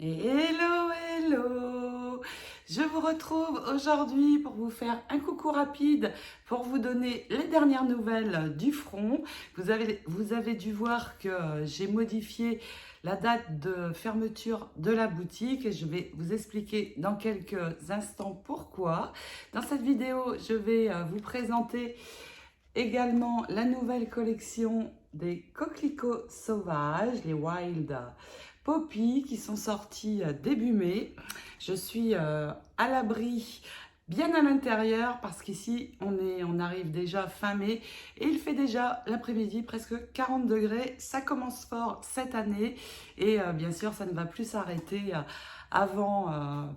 Hello, hello! Je vous retrouve aujourd'hui pour vous faire un coucou rapide, pour vous donner les dernières nouvelles du front. Vous avez dû voir que j'ai modifié la date de fermeture de la boutique et je vais vous expliquer dans quelques instants pourquoi. Dans cette vidéo, je vais vous présenter également la nouvelle collection des coquelicots sauvages, les Wild Poppy, qui sont sortis début mai. Je suis à l'abri, bien à l'intérieur, parce qu'ici on arrive déjà fin mai et il fait déjà l'après-midi presque 40 degrés. Ça commence fort cette année et bien sûr ça ne va plus s'arrêter avant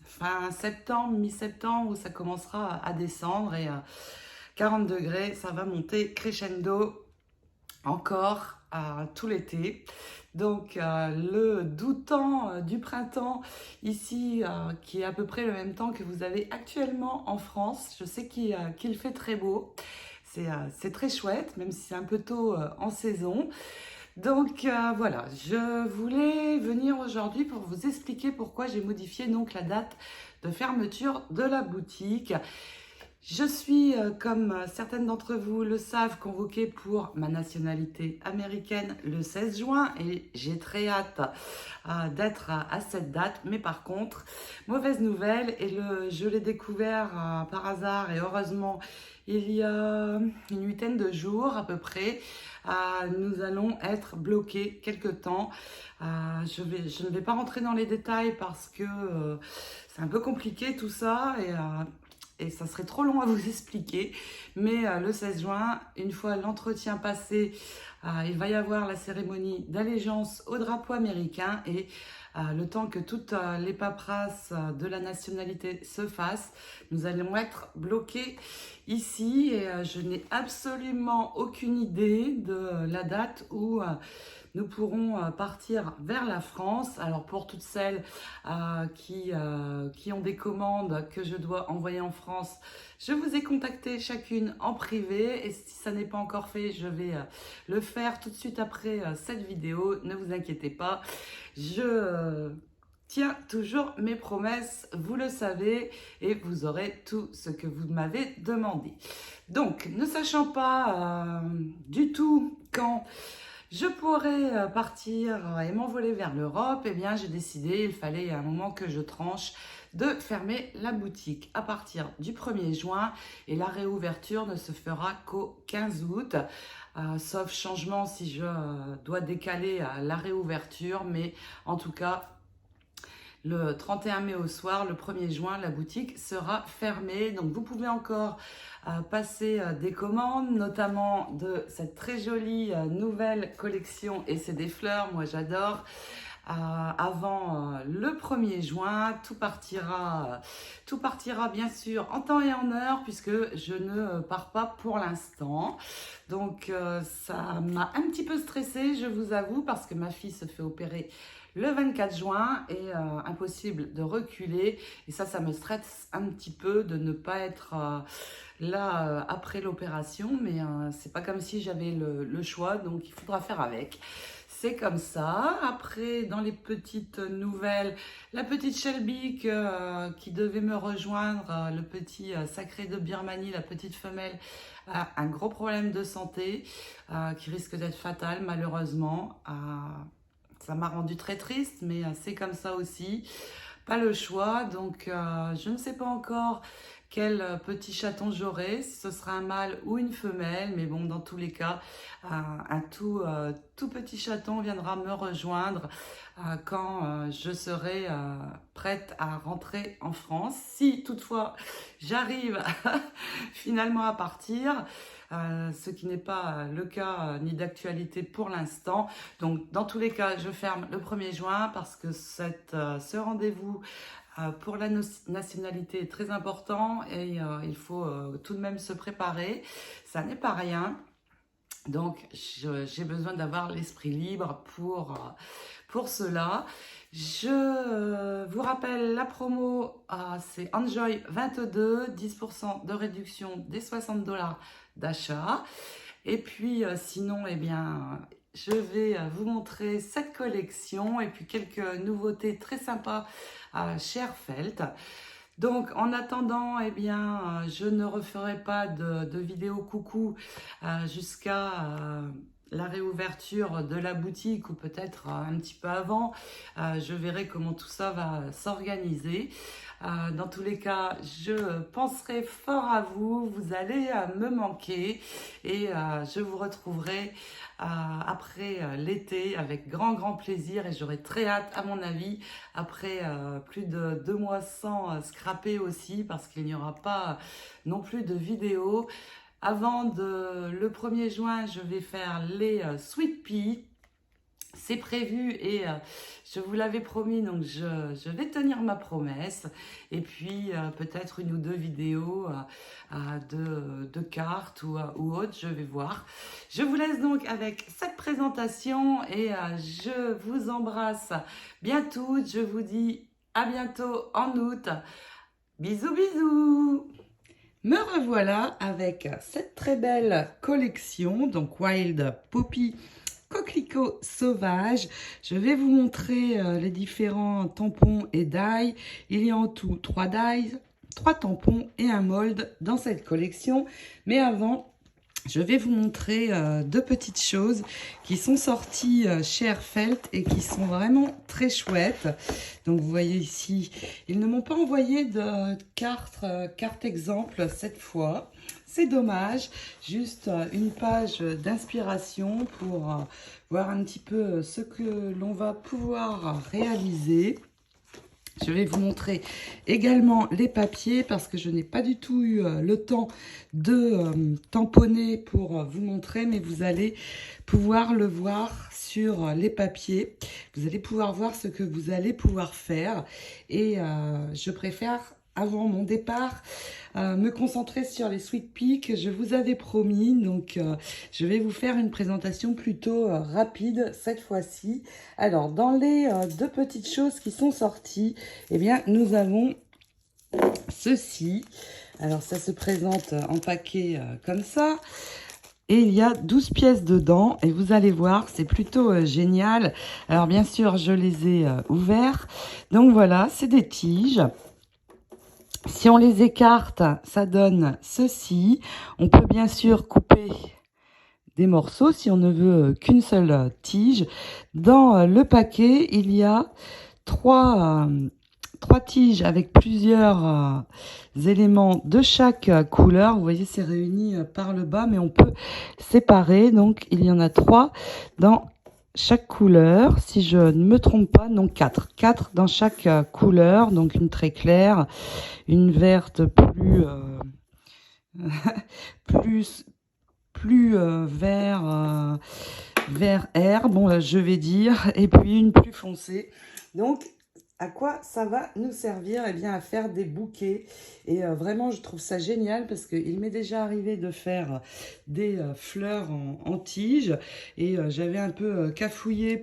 fin septembre, mi-septembre, où ça commencera à descendre et 40 degrés, ça va monter crescendo encore tout l'été. Donc le doux temps du printemps ici, qui est à peu près le même temps que vous avez actuellement en France. Je sais qu'il fait très beau. C'est très chouette, même si c'est un peu tôt en saison. Donc voilà, je voulais venir aujourd'hui pour vous expliquer pourquoi j'ai modifié donc la date de fermeture de la boutique. Je suis, comme certaines d'entre vous le savent, convoquée pour ma nationalité américaine le 16 juin et j'ai très hâte d'être à cette date. Mais par contre, mauvaise nouvelle, et je l'ai découvert par hasard et heureusement il y a une huitaine de jours à peu près. Nous allons être bloqués quelque temps. Je ne vais pas rentrer dans les détails parce que c'est un peu compliqué tout ça et ça serait trop long à vous expliquer, mais le 16 juin, une fois l'entretien passé, il va y avoir la cérémonie d'allégeance au drapeau américain et le temps que toutes les paperasses de la nationalité se fassent, nous allons être bloqués ici et je n'ai absolument aucune idée de la date où nous pourrons partir vers la France. Alors pour toutes celles qui ont des commandes que je dois envoyer en France, je vous ai contacté chacune en privé et si ça n'est pas encore fait, je vais le faire tout de suite après cette vidéo. Ne vous inquiétez pas, je tiens toujours mes promesses, vous le savez, et vous aurez tout ce que vous m'avez demandé. Donc, ne sachant pas du tout quand je pourrais partir et m'envoler vers l'Europe, eh bien j'ai décidé, il fallait à un moment que je tranche, de fermer la boutique à partir du 1er juin et la réouverture ne se fera qu'au 15 août, sauf changement si je dois décaler la réouverture, mais en tout cas le 31 mai au soir, le 1er juin, la boutique sera fermée. Donc vous pouvez encore passer des commandes, notamment de cette très jolie nouvelle collection et c'est des fleurs, moi j'adore. Avant le 1er juin, tout partira bien sûr en temps et en heure puisque je ne pars pas pour l'instant. Donc ça m'a un petit peu stressée, je vous avoue, parce que ma fille se fait opérer le 24 juin et impossible de reculer. Et ça me stresse un petit peu de ne pas être là après l'opération. Mais c'est pas comme si j'avais le choix, donc il faudra faire avec. C'est comme ça. Après, dans les petites nouvelles, la petite Shelby qui devait me rejoindre, le petit sacré de Birmanie, la petite femelle, a un gros problème de santé qui risque d'être fatal malheureusement. Ça m'a rendu très triste, mais c'est comme ça aussi. Pas le choix, donc je ne sais pas encore quel petit chaton j'aurai, si ce sera un mâle ou une femelle, mais bon, dans tous les cas, un tout petit chaton viendra me rejoindre quand je serai prête à rentrer en France. Si toutefois j'arrive finalement à partir, ce qui n'est pas le cas ni d'actualité pour l'instant. Donc dans tous les cas, je ferme le 1er juin parce que ce rendez-vous pour la nationalité est très important et il faut tout de même se préparer. Ça n'est pas rien. Donc j'ai besoin d'avoir l'esprit libre pour cela. Je vous rappelle la promo, c'est Enjoy22, 10% de réduction des $60 d'achat. Et puis sinon, eh bien, je vais vous montrer cette collection et puis quelques nouveautés très sympas chez Airfelt. Donc, en attendant, eh bien, je ne referai pas de vidéo coucou jusqu'à la réouverture de la boutique ou peut-être un petit peu avant. Je verrai comment tout ça va s'organiser. Dans tous les cas, je penserai fort à vous. Vous allez me manquer et je vous retrouverai après l'été avec grand plaisir et j'aurai très hâte, à mon avis, après plus de 2 mois sans scraper aussi, parce qu'il n'y aura pas non plus de vidéo. Le 1er juin, je vais faire les Sweet Pea. C'est prévu et je vous l'avais promis, donc je vais tenir ma promesse. Et puis peut-être 1 ou 2 vidéos de cartes ou autres, je vais voir. Je vous laisse donc avec cette présentation et je vous embrasse bien toutes. Je vous dis à bientôt en août. Bisous, bisous! Me revoilà avec cette très belle collection, donc Wild Poppy Coquelicot Sauvage. Je vais vous montrer les différents tampons et die. Il y a en tout 3 dies, 3 tampons et un mold dans cette collection. Mais avant, je vais vous montrer 2 petites choses qui sont sorties chez Airfelt et qui sont vraiment très chouettes. Donc vous voyez ici, ils ne m'ont pas envoyé de carte exemple cette fois. C'est dommage, juste une page d'inspiration pour voir un petit peu ce que l'on va pouvoir réaliser. Je vais vous montrer également les papiers parce que je n'ai pas du tout eu le temps de tamponner pour vous montrer, mais vous allez pouvoir le voir sur les papiers. Vous allez pouvoir voir ce que vous allez pouvoir faire et je préfère, avant mon départ, me concentrer sur les Sweet Pea que je vous avais promis. Donc, je vais vous faire une présentation plutôt rapide cette fois-ci. Alors, dans les 2 petites choses qui sont sorties, eh bien, nous avons ceci. Alors, ça se présente en paquet comme ça. Et il y a 12 pièces dedans et vous allez voir, c'est plutôt génial. Alors, bien sûr, je les ai ouverts. Donc, voilà, c'est des tiges. Si on les écarte, ça donne ceci. On peut bien sûr couper des morceaux si on ne veut qu'une seule tige. Dans le paquet, il y a 3 tiges avec plusieurs éléments de chaque couleur. Vous voyez, c'est réuni par le bas, mais on peut séparer. Donc, il y en a 3 dans chaque couleur, si je ne me trompe pas, non 4 dans chaque couleur, donc une très claire, une verte plus vert air, bon je vais dire, et puis une plus foncée. Donc à quoi ça va nous servir? Eh bien, à faire des bouquets. Et vraiment, je trouve ça génial parce qu'il m'est déjà arrivé de faire des fleurs en tige. Et j'avais un peu cafouillé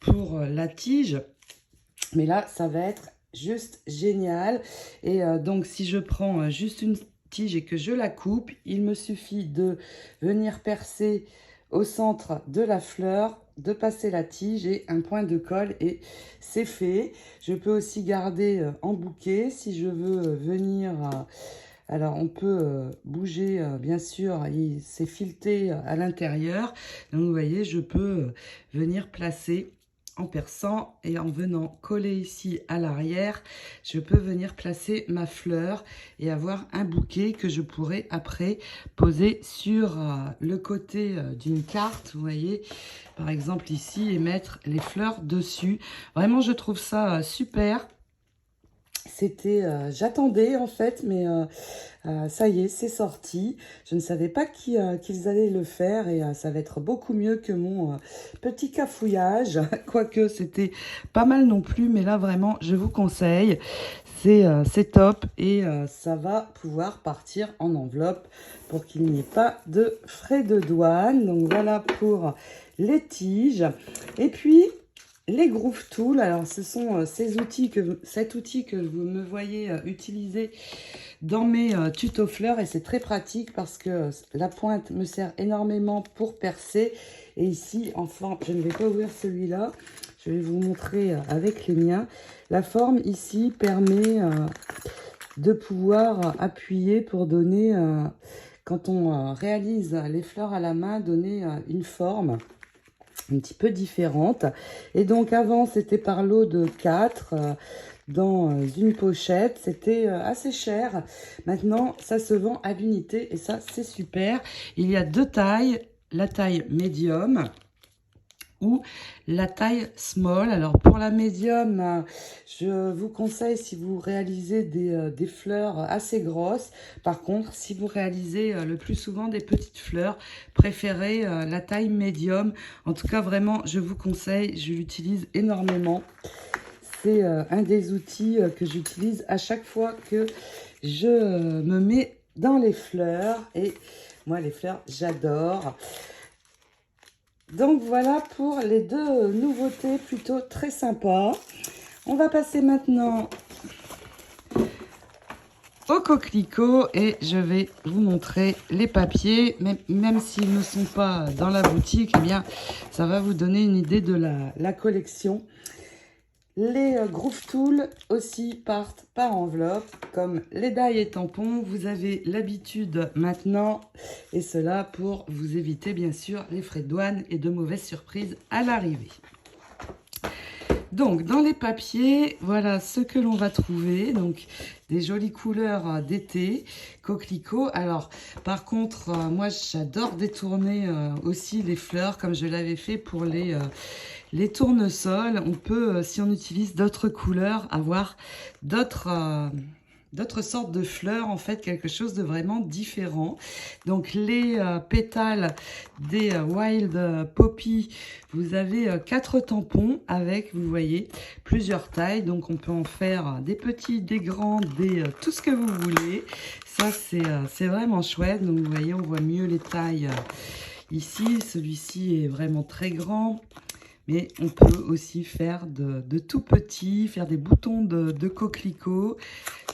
pour la tige. Mais là, ça va être juste génial. Et donc, si je prends juste une tige et que je la coupe, il me suffit de venir percer au centre de la fleur, de passer la tige et un point de colle et c'est fait. Je peux aussi garder en bouquet si je veux venir... alors on peut bouger bien sûr, c'est fileté à l'intérieur. Donc vous voyez, je peux venir placer en perçant et en venant coller ici à l'arrière, je peux venir placer ma fleur et avoir un bouquet que je pourrais après poser sur le côté d'une carte, vous voyez, par exemple ici, et mettre les fleurs dessus. Vraiment, je trouve ça super. J'attendais en fait, mais ça y est, c'est sorti. Je ne savais pas qu'ils allaient le faire et ça va être beaucoup mieux que mon petit cafouillage. Quoique c'était pas mal non plus, mais là vraiment, je vous conseille. C'est top et ça va pouvoir partir en enveloppe pour qu'il n'y ait pas de frais de douane. Donc voilà pour les tiges. Et puis, les Groove Tools. Alors, ce sont cet outil que vous me voyez utiliser dans mes tutos fleurs, et c'est très pratique parce que la pointe me sert énormément pour percer. Et ici, en forme, je ne vais pas ouvrir celui-là, je vais vous montrer avec les miens. La forme ici permet de pouvoir appuyer pour donner, quand on réalise les fleurs à la main, donner une forme un petit peu différente. Et donc avant, c'était par lot de 4 dans une pochette. C'était assez cher. Maintenant, ça se vend à l'unité et ça, c'est super. Il y a 2 tailles, la taille médium ou la taille small. Alors pour la médium, je vous conseille si vous réalisez des fleurs assez grosses. Par contre, si vous réalisez le plus souvent des petites fleurs, préférez la taille médium. En tout cas, vraiment, je vous conseille, je l'utilise énormément. C'est un des outils que j'utilise à chaque fois que je me mets dans les fleurs. Et moi, les fleurs, j'adore. Donc voilà pour les 2 nouveautés plutôt très sympas. On va passer maintenant au coquelicot et je vais vous montrer les papiers. Même s'ils ne sont pas dans la boutique, eh bien, ça va vous donner une idée de la collection. Les Groove Tools aussi partent par enveloppe, comme les die et tampons. Vous avez l'habitude maintenant, et cela pour vous éviter bien sûr les frais de douane et de mauvaises surprises à l'arrivée. Donc dans les papiers, voilà ce que l'on va trouver. Donc des jolies couleurs d'été, coquelicot. Alors par contre, moi j'adore détourner aussi les fleurs comme je l'avais fait pour les tournesols. On peut, si on utilise d'autres couleurs, avoir d'autres sortes de fleurs, en fait, quelque chose de vraiment différent. Donc, les pétales des Wild Poppy, vous avez 4 tampons avec, vous voyez, plusieurs tailles. Donc, on peut en faire des petits, des grands, tout ce que vous voulez. Ça, c'est vraiment chouette. Donc, vous voyez, on voit mieux les tailles ici. Celui-ci est vraiment très grand. Mais on peut aussi faire de tout petits, faire des boutons de coquelicot.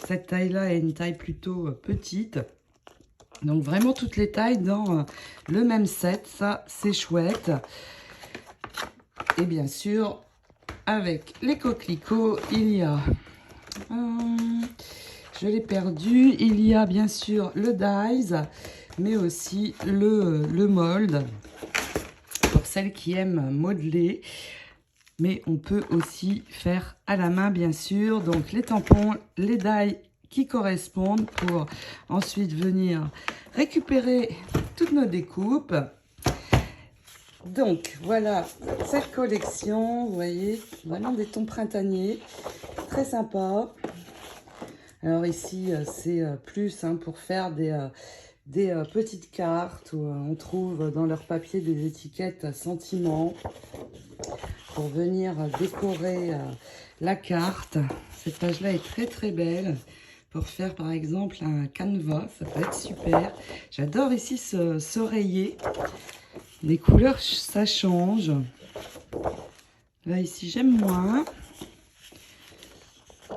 Cette taille-là est une taille plutôt petite. Donc vraiment toutes les tailles dans le même set, ça c'est chouette. Et bien sûr, avec les coquelicots, il y a... je l'ai perdu. Il y a bien sûr le dies, mais aussi le mold. Celles qui aiment modeler, mais on peut aussi faire à la main bien sûr. Donc les tampons, les die qui correspondent pour ensuite venir récupérer toutes nos découpes. Donc voilà cette collection, vous voyez, vraiment des tons printaniers, très sympa. Alors ici c'est plus pour faire des petites cartes où on trouve dans leur papier des étiquettes sentiments pour venir décorer la carte. Cette page-là est très très belle pour faire par exemple un canevas, ça peut être super. J'adore ici ce rayé. Les couleurs, ça change. Là ici j'aime moins.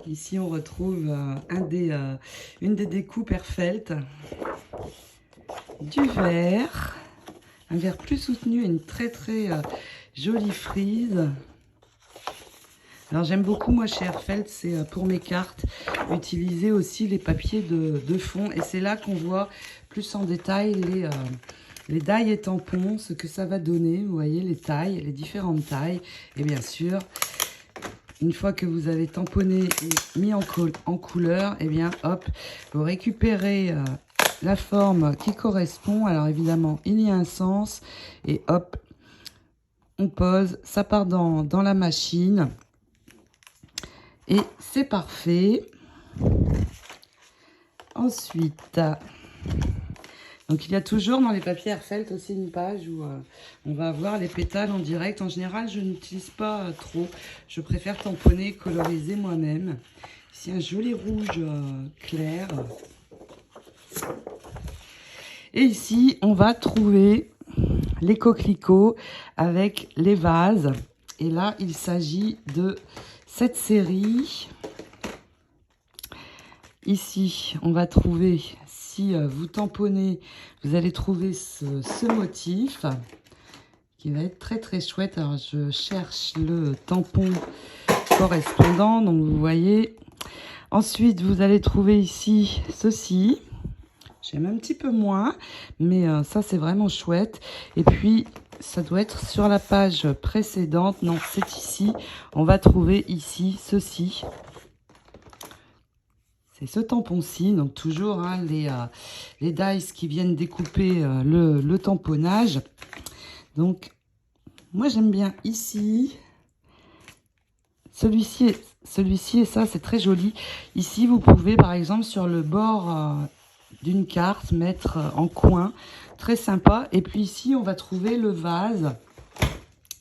Ici on retrouve une des découpes Airfelt. Du vert, un vert plus soutenu et une très très jolie frise. Alors j'aime beaucoup moi chez Airfelt, c'est pour mes cartes, utiliser aussi les papiers de fond. Et c'est là qu'on voit plus en détail les die et tampons, ce que ça va donner. Vous voyez les tailles, les différentes tailles. Et bien sûr, une fois que vous avez tamponné et mis en couleur, et bien hop, vous récupérez... la forme qui correspond. Alors évidemment, il y a un sens. Et hop, on pose. Ça part dans la machine. Et c'est parfait. Ensuite, donc il y a toujours dans les papiers Airfelt aussi une page où on va avoir les pétales en direct. En général, je n'utilise pas trop. Je préfère tamponner, coloriser moi-même. Ici, un joli rouge clair. Et ici, on va trouver les coquelicots avec les vases. Et là, il s'agit de cette série. Ici, on va trouver, si vous tamponnez, vous allez trouver ce motif qui va être très très chouette. Alors, je cherche le tampon correspondant, donc vous voyez. Ensuite, vous allez trouver ici ceci. J'aime un petit peu moins, mais ça, c'est vraiment chouette. Et puis, ça doit être sur la page précédente. Non, c'est ici. On va trouver ici ceci. C'est ce tampon-ci. Donc, toujours hein, les dies qui viennent découper le tamponnage. Donc, moi, j'aime bien ici. Celui-ci et ça, c'est très joli. Ici, vous pouvez, par exemple, sur le bord d'une carte, mettre en coin. Très sympa. Et puis ici, on va trouver le vase.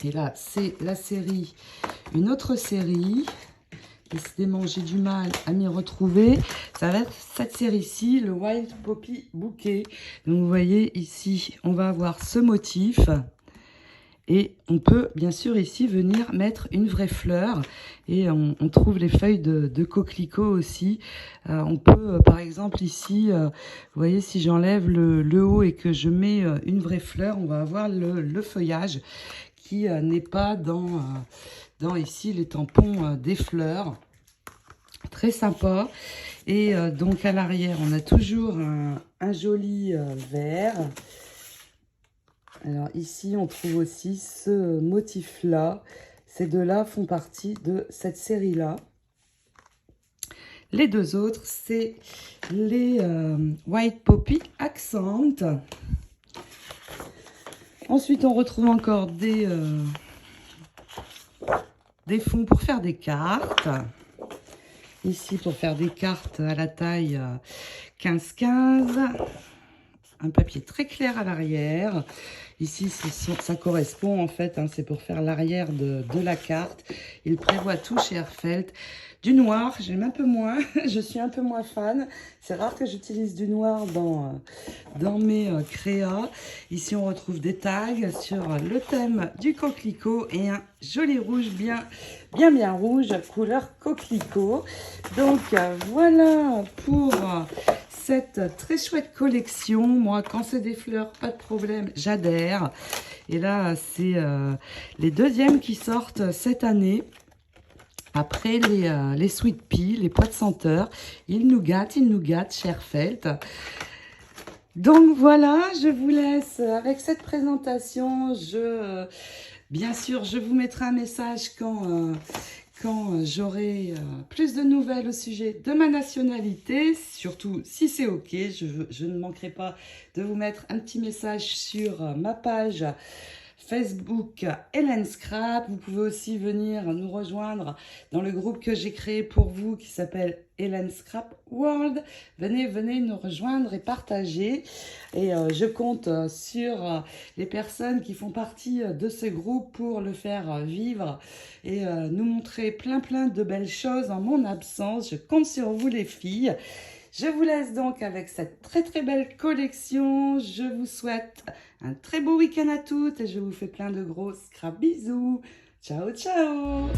Et là, c'est la série, une autre série. Décidément, j'ai du mal à m'y retrouver. Ça va être cette série-ci, le Wild Poppy Bouquet. Donc, vous voyez, ici, on va avoir ce motif. Et on peut bien sûr ici venir mettre une vraie fleur et on trouve les feuilles de coquelicot aussi. On peut par exemple ici, vous voyez, si j'enlève le haut et que je mets une vraie fleur, on va avoir le feuillage qui n'est pas dans ici les tampons des fleurs. Très sympa. Et donc à l'arrière, on a toujours un joli vert. Alors ici, on trouve aussi ce motif-là. Ces deux-là font partie de cette série-là. Les deux autres, c'est les White Poppy Accent. Ensuite, on retrouve encore des fonds pour faire des cartes. Ici, pour faire des cartes à la taille 15-15. Un papier très clair à l'arrière. Ici, ça correspond en fait, hein, c'est pour faire l'arrière de la carte. Il prévoit tout chez Airfelt. Du noir, j'aime un peu moins, je suis un peu moins fan. C'est rare que j'utilise du noir dans mes créas. Ici, on retrouve des tags sur le thème du coquelicot et un joli rouge, bien rouge, couleur coquelicot. Donc, voilà pour cette très chouette collection. Moi, quand c'est des fleurs, pas de problème, j'adhère. Et là, c'est les deuxièmes qui sortent cette année. Après les Sweet Pea, les pois de senteur. Ils nous gâtent chez Airfelt. Donc voilà, je vous laisse avec cette présentation. Bien sûr, je vous mettrai un message quand j'aurai plus de nouvelles au sujet de ma nationalité, surtout si c'est OK. Je ne manquerai pas de vous mettre un petit message sur ma page Facebook Hélène Scrap. Vous pouvez aussi venir nous rejoindre dans le groupe que j'ai créé pour vous qui s'appelle Hélène Scrap World. Venez nous rejoindre et partager. Et je compte sur les personnes qui font partie de ce groupe pour le faire vivre et nous montrer plein de belles choses en mon absence. Je compte sur vous les filles. Je vous laisse donc avec cette très belle collection. Je vous souhaite un très beau week-end à toutes et je vous fais plein de gros scrap bisous. Ciao, ciao!